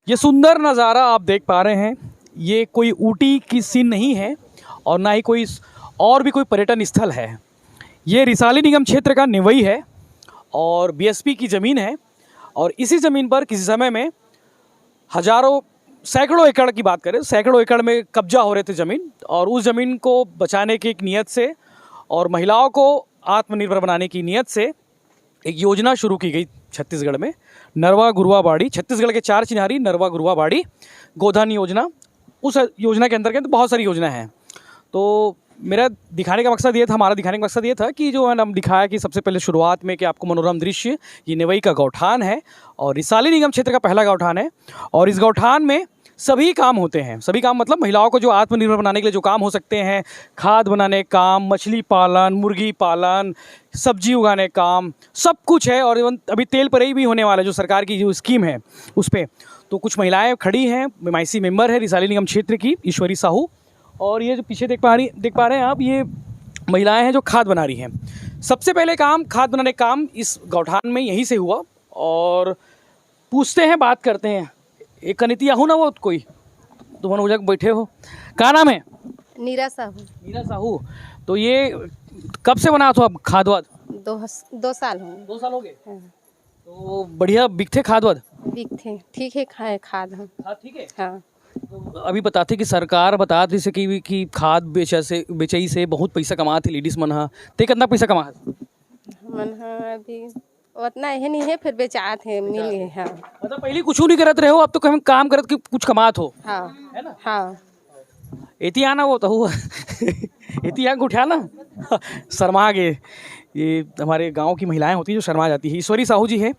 ये सुंदर नज़ारा आप देख पा रहे हैं, ये कोई ऊटी की सीन नहीं है और ना ही कोई और भी कोई पर्यटन स्थल है। ये रिसाली निगम क्षेत्र का निवई है और बीएसपी की ज़मीन है और इसी ज़मीन पर किसी समय में हजारों सैकड़ों एकड़ की बात करें, सैकड़ों एकड़ में कब्जा हो रहे थे ज़मीन, और उस ज़मीन को बचाने की एक नीयत से और महिलाओं को आत्मनिर्भर बनाने की नीयत से एक योजना शुरू की गई छत्तीसगढ़ में, नरवा गुरुआ बाड़ी। छत्तीसगढ़ के 4 चिन्हारी नरवा गुरुआ बाड़ी गोधन योजना। उस योजना के अंतर्गत बहुत सारी योजनाएं हैं। तो मेरा दिखाने का मकसद ये था, हमारा दिखाने का मकसद ये था कि जो है हम दिखाया कि सबसे पहले शुरुआत में कि आपको मनोरम दृश्य, ये निवई का गौठान है और रिसाली निगम क्षेत्र का पहला गौठान है और इस गौठान में सभी काम होते हैं। सभी काम मतलब महिलाओं को जो आत्मनिर्भर बनाने के लिए जो काम हो सकते हैं, खाद बनाने काम, मछली पालन, मुर्गी पालन, सब्जी उगाने काम, सब कुछ है। और अभी तेल परई भी होने वाला है, जो सरकार की जो स्कीम है उस पर। तो कुछ महिलाएं खड़ी हैं, MIC मेंबर है रिसाली निगम क्षेत्र की ईश्वरी साहू, और ये जो पीछे देख पा रहे हैं आप, ये महिलाएं हैं जो खाद बना रही हैं। सबसे पहले काम खाद बनाने का काम इस गौठान में यहीं से हुआ। और पूछते हैं, बात करते हैं। एक कनितिया हो ना, वो कोई तुम हो जाकर बैठे हो, क्या नाम है? नीरा साहू। नीरा साहू। तो ये कब से बना था खाद वाद? 2 साल हो। 2 साल हो गए। हाँ। तो बढ़िया बिकते खाद वाद? बिकते ठीक है, खाए खाद हम। हाँ ठीक है। हाँ। तो अभी बताते कि सरकार बता जैसे कि खाद बेचई से बहुत पैसा कमाते लेडीज मन हा, ते कितना पैसा कमा? मन हाँ अभी उतना है नहीं है, फिर बेचात है मिल है। हाँ। मतलब पहले कुछ नहीं करत रहे हो, अब तो कहीं काम करत कि कुछ कमात हो, हाँ है ना? हाँ। एती आना वो तो हुआ एती आग उठा ना शर्मा गए। ये हमारे गांव की महिलाएं होती हैं जो शर्मा जाती है। ईश्वरी साहू जी है।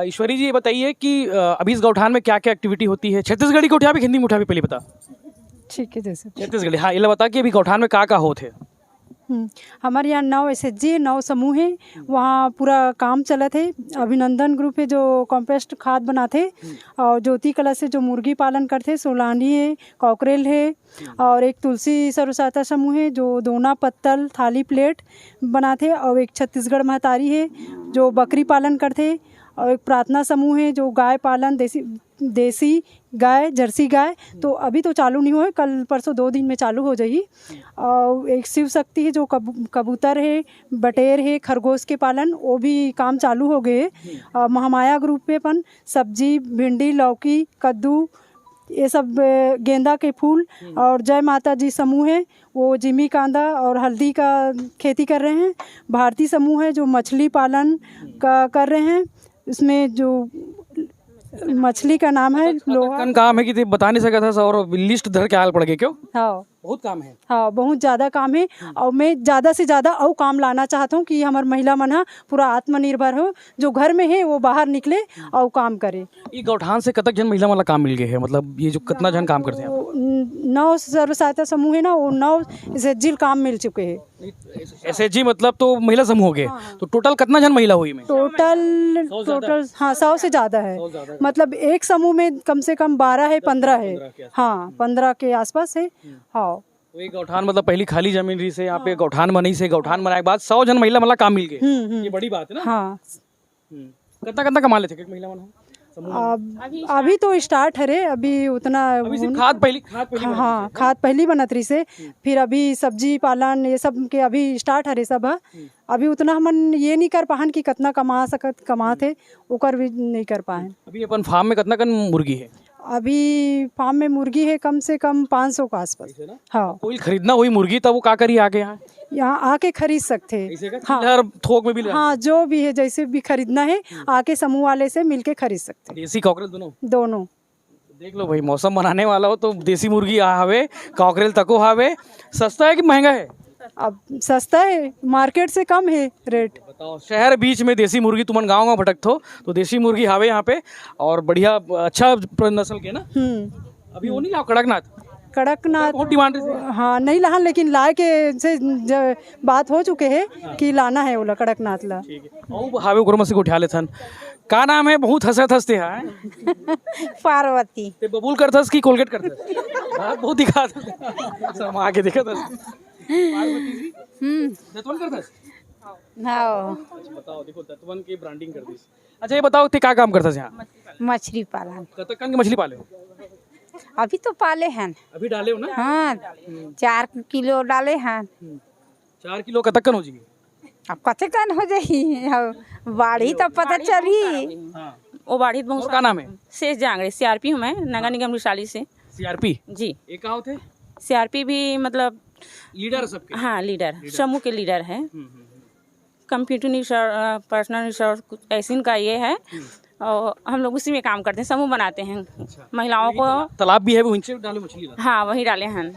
ईश्वरी जी, ये बताइए कि अभी इस गौठान में क्या क्या एक्टिविटी होती है? छत्तीसगढ़ी को उठा भी, हिंदी में उठा भी, पहले बता। ठीक है, जैसे छत्तीसगढ़ी। हाँ, ये बता कि अभी गौठान में क्या होते है? हमारे यहाँ 9 SHG 9 समूह है, वहाँ पूरा काम चला थे। अभिनंदन ग्रुप है जो कॉम्पोस्ट खाद बनाते, और ज्योति कला से जो मुर्गी पालन करते, सोलानी है, कॉकरेल है, और एक तुलसी सर्वसहायता समूह है जो दोना पत्तल थाली प्लेट बनाते, और एक छत्तीसगढ़ महतारी है जो बकरी पालन करते, और एक प्रार्थना समूह है जो गाय पालन, देसी गाय, जर्सी गाय। तो अभी तो चालू नहीं हुआ है, कल परसों 2 दिन में चालू हो जाएगी। और एक शिव शक्ति है जो कबूतर है, बटेर है, खरगोश के पालन, वो भी काम चालू हो गए। और महामाया ग्रुप पे अपन सब्जी, भिंडी, लौकी, कद्दू, ये सब गेंदा के फूल, और जय माता जी समूह है वो जिमी कांदा और हल्दी का खेती कर रहे हैं। भारतीय समूह है जो मछली पालन का कर रहे हैं, इसमें जो मछली का नाम है लोहा। काम है कि बता नहीं सका था, और लिस्ट धर के आल पड़ गए क्यों? हाँ, बहुत काम है। हाँ, बहुत ज़्यादा काम है। और मैं ज़्यादा से ज़्यादा और काम लाना चाहता हूँ कि हमारे महिला मन पूरा आत्मनिर्भर हो, जो घर में है वो बाहर निकले और काम करे। ये गौठान से कतक जन महिला वाला काम मिल गए है, मतलब ये जो कितना जन काम करते हैं? 9 सर्व सहायता समूह है ना, वो 9 SHG काम मिल चुके हैं। SHG मतलब तो महिला समूह हो गए। तो टोटल कितना जन महिला हुई में? टोटल हाँ 100 से ज़्यादा है। मतलब एक समूह में कम से कम 12 है, 15 है। हाँ, 15 के आसपास है। हाँ, तो एक गौठान मतलब पहली खाली जमीन रही से यहाँ पे गौठान बनी से, गौठान बनाए के बाद 100 जन महिला मतलब काम मिल गए। ये बड़ी बात है ना? हाँ। कितना कितना कमा लेते महिला मन? अभी तो स्टार्ट है रे, अभी उतना खाद पहली हाँ, खाद पहली बनत रही से, फिर अभी सब्जी पालन ये सब के अभी स्टार्ट है सब। अभी उतना हमन ये नहीं कर पाहन कि कितना कमा थे, ओकर भी नहीं कर पाए। अभी अपन फार्म में कितना मुर्गी है? अभी फार्म में मुर्गी है कम से कम 500 के आसपास। हाँ, कोई खरीदना हुई मुर्गी तब वो क्या करी आके यहाँ आके खरीद सकते हैं। हाँ, थोक में भी हाँ, जो भी है जैसे भी खरीदना है आके समूह वाले से मिलके खरीद सकते हैं। देसी कॉकरेल दोनों देख लो भाई, मौसम बनाने वाला हो तो देसी मुर्गी हावे, कॉकरेल तको हावे। सस्ता है कि महंगा है? अब सस्ता है, मार्केट से कम है रेट। बताओ, शहर बीच में देसी मुर्गी, तुमन गाँव भटकत हो तो देसी मुर्गी हावे यहाँ पे, और बढ़िया अच्छा नस्ल के ना। अभी वो नहीं लाओ कड़कनाथ बहुत डिमांड। हाँ, नहीं लान, लेकिन लाए के से बात हो चुके हैं कि लाना है वो कड़कनाथ ला। ठीक है। और हावे उग्र से उठा लेथन। का नाम है? बहुत हंसत हंसते हैं। पार्वती। ते बबूल करथस कि कोलगेट करथस? बात बहुत दिखा शर्मा के देखत हस। पार्वती जी दतवन करथस? हाँ। बताओ, देखो दतवन की ब्रांडिंग कर दी। अच्छा ये बताओ ते क्या काम करता है यहाँ? मछली पालन कतकन की मछली पाले हो? अभी तो पाले हैं। अभी डाले हो ना? हाँ 4 किलो डाले हैं। 4 किलो कतकन हो जाएगी। अब कते कन हो जाही अब बाढ़ी तो पता चली। हाँ। वो बाढ़ी और बहुत क्या नाम है? शेष जांगड़े सीआरपी हूँ मैं नगर निगम रिसाली से। सीआरपी जी ये कहाँ होते? सीआरपी भी मतलब लीडर सबके। हाँ लीडर समूह के लीडर है। कंप्यूटर रिसर्च पर्सनल रिसर्च कुछ ऐसी का ये है और हम लोग उसी में काम करते हैं, समूह बनाते हैं महिलाओं को। तालाब भी है वो इनसे डाले मछली डाले। हाँ वही डाले हैं,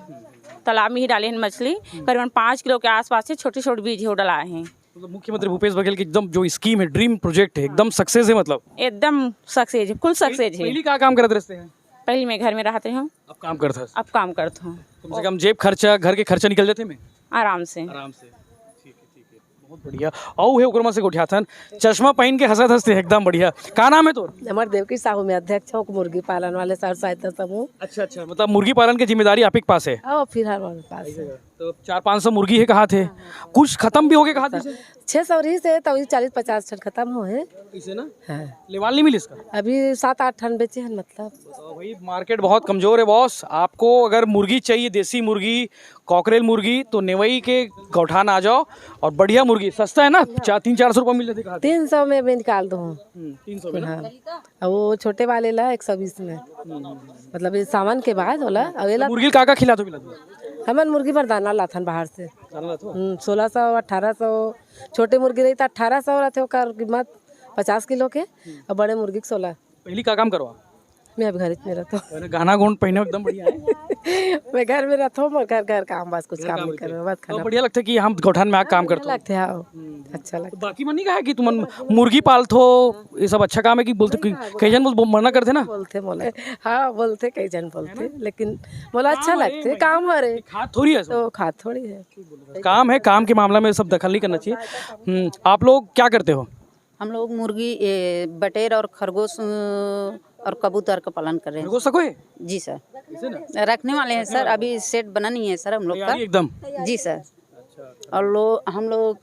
तालाब में ही डाले हैं मछली। करीबन 5 किलो के आसपास से छोटे छोटे बीज हो डलाए हैं। मतलब मुख्यमंत्री भूपेश बघेल की एकदम जो स्कीम है, ड्रीम प्रोजेक्ट है, एकदम सक्सेस है। मतलब एकदम सक्सेस है, फुल सक्सेस है। पहली क्या काम करते रहते हैं? पहले मैं घर में रहते हूँ, अब काम करता है। अब काम करता हूँ कम से कम जेब खर्चा, घर के खर्चा निकल जाते हैं आराम से। आराम से। ठीक है बहुत बढ़िया। औ है उकरमा से गोठियाथन चश्मा पहन के हंसत हंसते एकदम बढ़िया। का नाम है तोर? हमारे देवकी साहू में अध्यक्ष हूँ मुर्गी पालन वाले सर सहायता समूह। अच्छा मतलब मुर्गी पालन की जिम्मेदारी आप ही के पास है? और फिर हमारे पास है। तो 400-500 मुर्गी है कहा थे, कुछ खत्म भी हो गए कहा थे? 600 रही से तो 40-50 टन खत्म हो है। इसे ना हाँ। लेवाल नहीं मिली इसका? अभी 7-8 टन बेचे हैं मतलब। तो भाई मार्केट बहुत कमजोर है बॉस। आपको अगर मुर्गी चाहिए, देसी मुर्गी, कॉकरेल मुर्गी, तो नेवई के गौठान आ जाओ। और बढ़िया मुर्गी सस्ता है ना, 300-400 रुपये मिल जाते। 300 में मैं निकाल दूँ। 300 में ना? हाँ और वो छोटे वाले ला 120 में, मतलब ये सामान के बाद होला। अवेला मुर्गी का खिला तो हमारे मुर्गी पर दाना लाथन बाहर से 1600-1800। छोटे मुर्गी रही तो 1800 रहते हो कर कीमत 50 किलो के, और बड़े मुर्गी के 16। पहली का काम करवा? मैं अभी घर में रहता हूँ। गाना गोंड पहने एकदम बढ़िया है। मैं घर में रहता हूँ, घर काम बस कुछ काम नहीं करो, बस तो खाना बढ़िया लगता है कि हम गौठान में आके काम करते हो। लगते हैं। अच्छा लगता तो बाकी मन नहीं कहा कि तुम मुर्गी पालतो, ये सब अच्छा काम है कि बोलते कई जन मना करते ना? बोलते बोले हाँ बोलते कई जन बोलते, लेकिन बोला अच्छा लगते काम हो रहे खाद थोड़ी है सब। तो खाद थोड़ी है। काम है, काम के मामला में सब दखल नहीं करना चाहिए। आप लोग क्या करते हो? हम लोग मुर्गी बटेर और खरगोश और कबूतर का पालन कर रहे हैं। हो सको है? जी सर रखने वाले हैं सर, अभी सेट बना नहीं है सर हम लोग का। एकदम जी सर। और हम लोग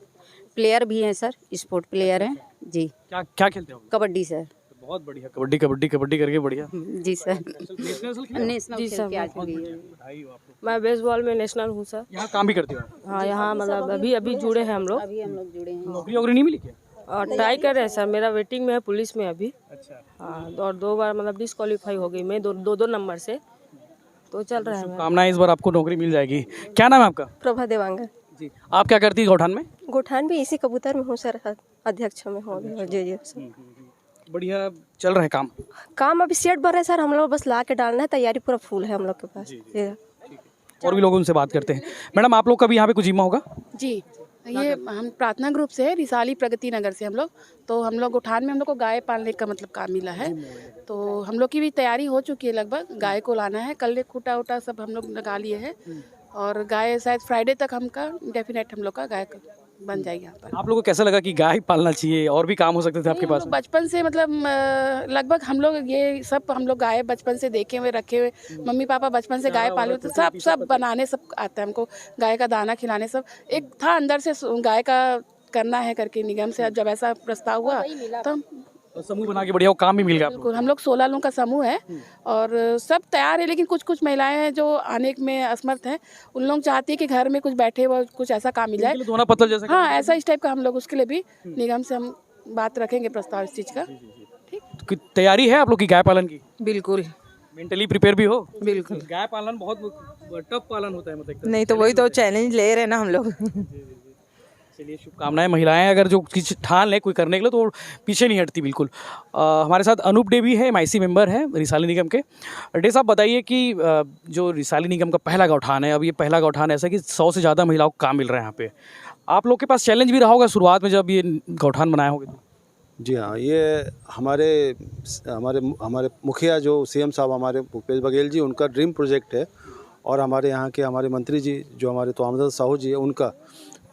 प्लेयर भी हैं सर, स्पोर्ट प्लेयर हैं जी। क्या क्या खेलते हो? कबड्डी सर। बहुत बढ़िया। कबड्डी कबड्डी कबड्डी करके बढ़िया। जी सर नेशनल जी खेल सर, के आज भी गई है। मैं बेसबॉल में नेशनल हूँ सर। यहाँ काम भी करते हो? हाँ यहाँ मतलब अभी जुड़े हैं हम लोग। अभी हम लोग जुड़े हैं। नौकरी वोकरी नहीं मिली क्या? और ट्राई कर रहे हैं सर, मेरा वेटिंग में है पुलिस में अभी। अच्छा। हाँ और 2 बार मतलब डिस्क्वालीफाई हो गई मैं, दो नंबर से, तो चल रहा है। कामना इस बार आपको नौकरी मिल जाएगी। क्या नाम है आपका? प्रभा देवांगर। जी आप क्या करती है गौठान में? गोठान भी इसी कबूतर में हूँ सर, अध्यक्ष में हूँ अभी। जी सर। बढ़िया चल रहा है काम? काम अभी सेट भर रहे सर, हम लोग बस ला के डालना है, तैयारी पूरा फुल है हम लोग के पास। जी। और भी लोग उनसे बात करते हैं। मैडम आप लोग का भी यहाँ पे कुछ जिम्मा होगा? जी ये हम प्रार्थना ग्रुप से है, रिसाली प्रगति नगर से हम लोग। तो हम लोग गोठान में हम लोग को गाय पालने का मतलब काम मिला है, तो हम लोग की भी तैयारी हो चुकी है लगभग। गाय को लाना है, कल खूटा उटा सब हम लोग लगा लिए हैं, और गाय शायद फ्राइडे तक हमका डेफिनेट हम लोग का गाय बन जाएगी यहाँ पर। आप लोगों को कैसा लगा कि गाय पालना चाहिए, और भी काम हो सकते थे आपके पास? बचपन से मतलब लगभग हम लोग ये सब हम लोग गाय बचपन से देखे हुए रखे हुए, मम्मी पापा बचपन से गाय पाले हुए, तो सब बनाने सब आता है हमको। गाय का दाना खिलाने सब एक था अंदर से, गाय का करना है करके निगम से जब ऐसा प्रस्ताव हुआ तो समूह बना के बढ़िया वो काम भी मिल गया आपको। बिल्कुल। हम लोग 16 लोगों का समूह है और सब तैयार है, लेकिन कुछ कुछ महिलाएं हैं जो आने में असमर्थ हैं। उन लोग चाहती है कि घर में कुछ बैठे हुए कुछ ऐसा काम मिल जाए। धोना पत्तल जैसा? हाँ ऐसा इस टाइप का हम लोग उसके लिए भी निगम से हम बात रखेंगे, प्रस्ताव इस चीज़ का। ठीक तो तैयारी है आप लोग की गाय पालन की? बिल्कुल। मेंटली प्रिपेयर भी हो? बिल्कुल। गाय पालन बहुत टफ पालन होता है मतलब। नहीं तो वही तो चैलेंज ले रहे हैं ना हम लोग। चलिए शुभकामनाएं। महिलाएं अगर जो कुछ ठान ले कोई करने के लिए तो पीछे नहीं हटती बिल्कुल। हमारे साथ अनूप डे भी है, MIC मेंबर है रिसाली निगम के। डे साहब बताइए कि जो रिसाली निगम का पहला गौठान है, अब ये पहला गौठान ऐसा कि 100 से ज़्यादा महिलाओं को काम मिल रहा है यहाँ पे। आप लोग के पास चैलेंज भी रहा होगा शुरुआत में जब ये गौठान बनाया होगा? जी हाँ, ये हमारे हमारे मुखिया जो CM साहब हमारे भूपेश बघेल जी, उनका ड्रीम प्रोजेक्ट है, और हमारे यहाँ के हमारे मंत्री जी जो हमारे तोमरदल साहू जी है उनका,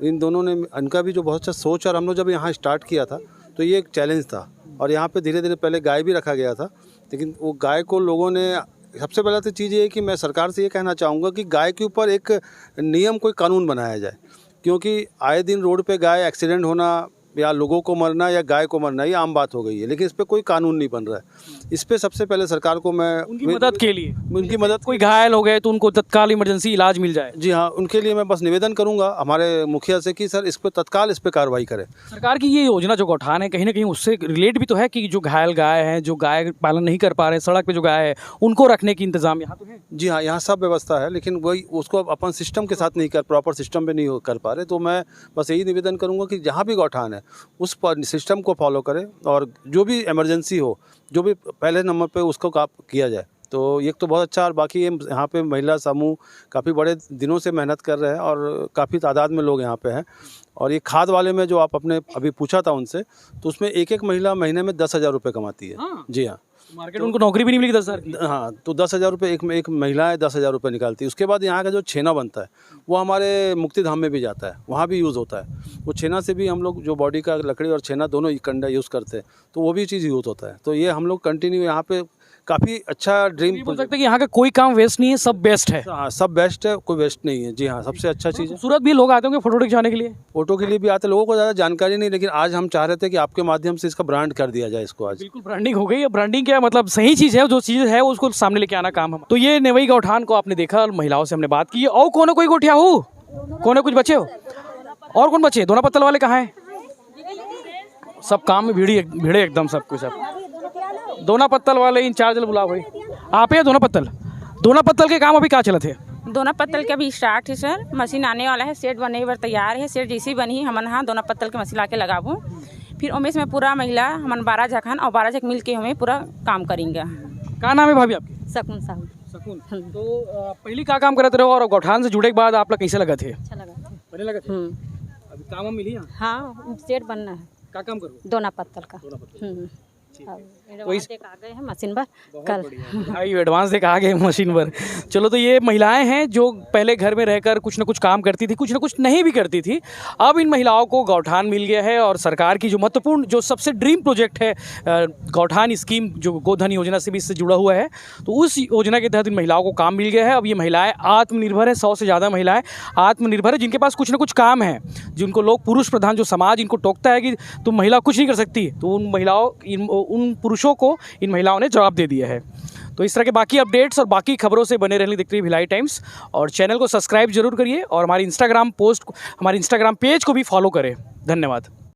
इन दोनों ने इनका भी जो बहुत अच्छा सोच। और हम लोग जब यहाँ स्टार्ट किया था तो ये एक चैलेंज था, और यहाँ पे धीरे धीरे पहले गाय भी रखा गया था, लेकिन वो गाय को लोगों ने, सबसे पहला तो चीज़ ये है कि मैं सरकार से ये कहना चाहूँगा कि गाय के ऊपर एक नियम, कोई कानून बनाया जाए, क्योंकि आए दिन रोड पे गाय एक्सीडेंट होना या लोगों को मरना या गाय को मरना ये आम बात हो गई है, लेकिन इस पर कोई कानून नहीं बन रहा है। इस पर सबसे पहले सरकार को मैं उनकी मदद के लिए, उनकी मदद, कोई घायल हो गए तो उनको तत्काल इमरजेंसी इलाज मिल जाए। जी हाँ, उनके लिए मैं बस निवेदन करूंगा हमारे मुखिया से कि सर इस पर तत्काल इस पर कार्रवाई करें। सरकार की ये योजना जो गौठान है कहीं ना कहीं उससे रिलेट भी तो है कि जो घायल गाय हैं, जो गाय पालन नहीं कर पा रहे, सड़क पे जो गाय है उनको रखने की इंतजाम यहाँ तो है। जी हाँ, यहाँ सब व्यवस्था है, लेकिन वही उसको अपन सिस्टम के साथ नहीं प्रॉपर सिस्टम पे नहीं कर पा रहे। तो मैं बस यही निवेदन करूँगा कि जहाँ भी गौठान है उस पर सिस्टम को फॉलो करें और जो भी इमरजेंसी हो, जो भी पहले नंबर पे उसको किया जाए। तो ये तो बहुत अच्छा। और बाकी यहाँ पे महिला समूह काफ़ी बड़े दिनों से मेहनत कर रहे हैं और काफ़ी तादाद में लोग यहाँ पे हैं। और ये खाद वाले में जो आप अपने अभी पूछा था उनसे, तो उसमें एक महिला महीने में 10,000 रुपये कमाती है। हाँ। जी हाँ, मार्केट उनको नौकरी भी नहीं मिली 10,000 की। हाँ, तो 10,000 रुपये एक महिला है 10,000 रुपये निकालती है। उसके बाद यहाँ का जो छेना बनता है वो हमारे मुक्ति धाम में भी जाता है, वहाँ भी यूज़ होता है। वो छेना से भी हम लोग जो बॉडी का लकड़ी और छेना दोनों कंडा यूज़ करते हैं, तो वो भी चीज़ यूज़ होता है। तो ये हम लोग कंटिन्यू यहाँ पे काफ़ी अच्छा ड्रीम बोल सकते हैं कि यहाँ का कोई काम वेस्ट नहीं है, सब बेस्ट है। हाँ, सब बेस्ट है, कोई वेस्ट नहीं है। जी हाँ, सबसे अच्छा चीज़ है। सूरत भी लोग आते होंगे फोटो खिंचाने के लिए? फोटो के लिए भी आते, लोगों को ज़्यादा जानकारी नहीं, लेकिन आज हम चाह रहे थे कि आपके माध्यम से इसका ब्रांड कर दिया जाए इसको। आज बिल्कुल ब्रांडिंग हो गई है। ब्रांडिंग क्या मतलब सही चीज़ है, जो चीज़ है उसको सामने लेके आना काम हम। तो ये नेवई गौठान को आपने देखा और महिलाओं से हमने बात की। और कौन कोई गोठिया हो, कौन कुछ बचे हो और कौन बचे? दोना पत्तल वाले कहाँ हैं? सब काम में भिड़े एकदम सब कुछ। अब दोना पत्तल वाले इंचार्ज बुला भाई, आप है दोना पत्तल के काम अभी क्या चलत है? दोना पत्तल के अभी स्टार्ट है सर, मशीन आने वाला है, सेट बनने पर तैयार है। सेट जैसी बनी हमन हाँ दोना पत्तल के मशीन ला के लगाबो, फिर उमेश में पूरा महिला हमन 12 झक हन और 12 झक मिल के हमें पूरा काम करेंगे। क्या नाम है भाभी आपकी? सकून साहू। सकून। तो पहली क्या काम करते रहो और गौठान से जुड़े के बाद आप लोग कैसे लगा थे? अच्छा लगा था। बढ़िया लगा थे। अभी काम मिली? हाँ, सेट बनना है। क्या काम करो? दोना पत्तल का। तो आ गए हैं मशीन पर कल। भाई एडवांस देख आ गए मशीन पर। चलो, तो ये महिलाएं हैं जो पहले घर में रहकर कुछ ना कुछ काम करती थी, कुछ ना कुछ नहीं भी करती थी। अब इन महिलाओं को गौठान मिल गया है और सरकार की जो महत्वपूर्ण जो सबसे ड्रीम प्रोजेक्ट है गौठान स्कीम, जो गोधन योजना से भी इससे जुड़ा हुआ है, तो उस योजना के तहत इन महिलाओं को काम मिल गया है। अब ये महिलाएं आत्मनिर्भर है, 100 से ज़्यादा महिलाएं आत्मनिर्भर है, जिनके पास कुछ ना कुछ काम है, जिनको लोग पुरुष प्रधान जो समाज इनको टोकता है कि तुम महिला कुछ नहीं कर सकती, तो उन महिलाओं उन पुरुषों को इन महिलाओं ने जवाब दे दिया है। तो इस तरह के बाकी अपडेट्स और बाकी खबरों से बने रहने देखते रहिए भिलाई टाइम्स, और चैनल को सब्सक्राइब जरूर करिए और हमारी इंस्टाग्राम पेज को भी फॉलो करें। धन्यवाद।